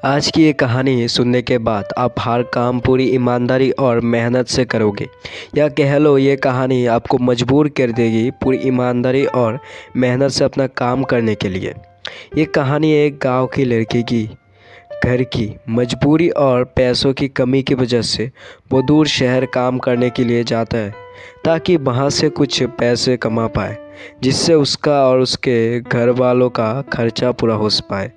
आज की ये कहानी सुनने के बाद आप हर काम पूरी ईमानदारी और मेहनत से करोगे, या कह लो ये कहानी आपको मजबूर कर देगी पूरी ईमानदारी और मेहनत से अपना काम करने के लिए। ये कहानी एक गांव की लड़की की घर की मजबूरी और पैसों की कमी की वजह से वो दूर शहर काम करने के लिए जाता है, ताकि वहाँ से कुछ पैसे कमा पाए, जिससे उसका और उसके घर वालों का खर्चा पूरा हो पाए।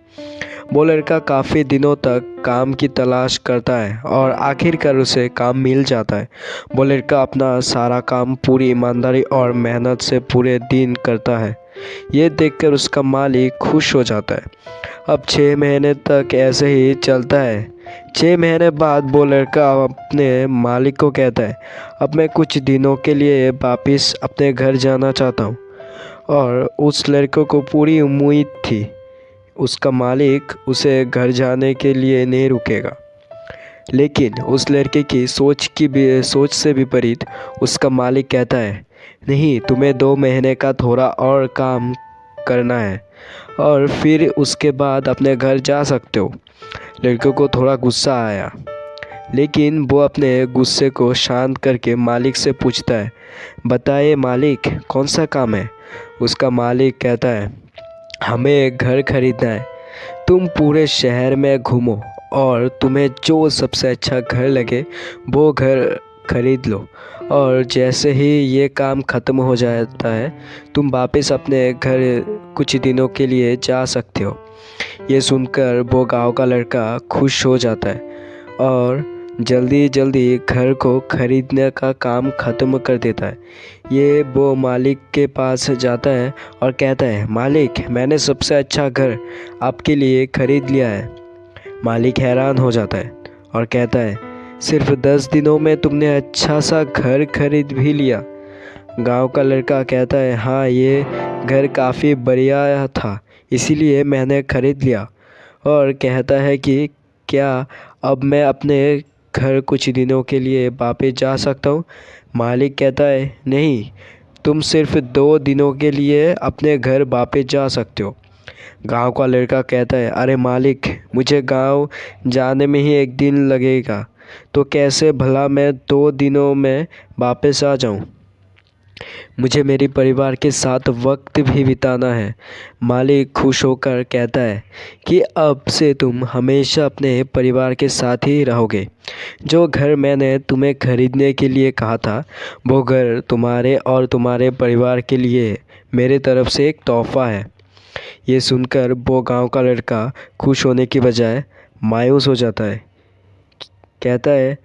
वो लड़का काफ़ी दिनों तक काम की तलाश करता है और आखिरकार उसे काम मिल जाता है। वो लड़का अपना सारा काम पूरी ईमानदारी और मेहनत से पूरे दिन करता है। ये देखकर उसका मालिक खुश हो जाता है। अब 6 महीने तक ऐसे ही चलता है। 6 महीने बाद वो लड़का अपने मालिक को कहता है, अब मैं कुछ दिनों के लिए वापस अपने घर जाना चाहता हूँ। और उस लड़के को पूरी उम्मीद थी उसका मालिक उसे घर जाने के लिए नहीं रुकेगा। लेकिन उस लड़के की सोच से विपरीत उसका मालिक कहता है, नहीं, तुम्हें 2 महीने का थोड़ा और काम करना है और फिर उसके बाद अपने घर जा सकते हो। लड़के को थोड़ा गुस्सा आया, लेकिन वो अपने गुस्से को शांत करके मालिक से पूछता है, बताइए मालिक, कौन सा काम है। उसका मालिक कहता है, हमें एक घर खरीदना है। तुम पूरे शहर में घूमो और तुम्हें जो सबसे अच्छा घर लगे वो घर खरीद लो, और जैसे ही ये काम ख़त्म हो जाता है तुम वापस अपने घर कुछ दिनों के लिए जा सकते हो। ये सुनकर वो गांव का लड़का खुश हो जाता है और जल्दी जल्दी घर को खरीदने का काम ख़त्म कर देता है। ये वो मालिक के पास जाता है और कहता है, मालिक, मैंने सबसे अच्छा घर आपके लिए खरीद लिया है। मालिक हैरान हो जाता है और कहता है, सिर्फ 10 दिनों में तुमने अच्छा सा घर खरीद भी लिया। गांव का लड़का कहता है, हाँ, ये घर काफ़ी बढ़िया था, इसीलिए मैंने खरीद लिया। और कहता है कि क्या अब मैं अपने घर कुछ दिनों के लिए वापस जा सकता हूँ। मालिक कहता है, नहीं, तुम सिर्फ 2 दिनों के लिए अपने घर वापस जा सकते हो। गांव का लड़का कहता है, अरे मालिक, मुझे गांव जाने में ही 1 दिन लगेगा, तो कैसे भला मैं 2 दिनों में वापस आ जाऊं। मुझे मेरे परिवार के साथ वक्त भी बिताना है। मालिक खुश होकर कहता है कि अब से तुम हमेशा अपने परिवार के साथ ही रहोगे। जो घर मैंने तुम्हें खरीदने के लिए कहा था, वो घर तुम्हारे और तुम्हारे परिवार के लिए मेरे तरफ से एक तोहफा है। ये सुनकर वो गांव का लड़का खुश होने की बजाय मायूस हो जाता है। कहता है,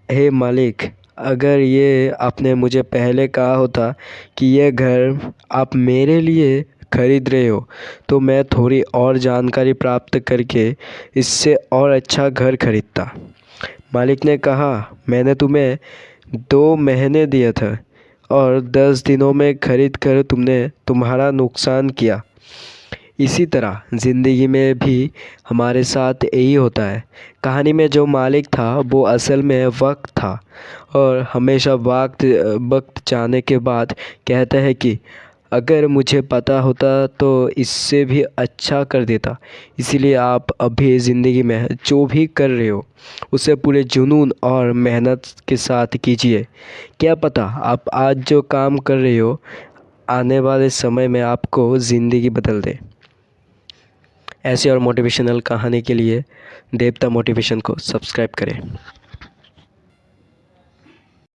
हे मालिक, अगर ये आपने मुझे पहले कहा होता कि यह घर आप मेरे लिए खरीद रहे हो, तो मैं थोड़ी और जानकारी प्राप्त करके इससे और अच्छा घर खरीदता। मालिक ने कहा, मैंने तुम्हें 2 महीने दिया था और 10 दिनों में खरीद कर तुमने तुम्हारा नुकसान किया। इसी तरह ज़िंदगी में भी हमारे साथ यही होता है। कहानी में जो मालिक था वो असल में वक्त था, और हमेशा वक्त जाने के बाद कहता है कि अगर मुझे पता होता तो इससे भी अच्छा कर देता। इसीलिए आप अभी ज़िंदगी में जो भी कर रहे हो उसे पूरे जुनून और मेहनत के साथ कीजिए। क्या पता आप आज जो काम कर रहे हो आने वाले समय में आपको ज़िंदगी बदल दे। ऐसे और मोटिवेशनल कहानी के लिए देवता मोटिवेशन को सब्सक्राइब करें।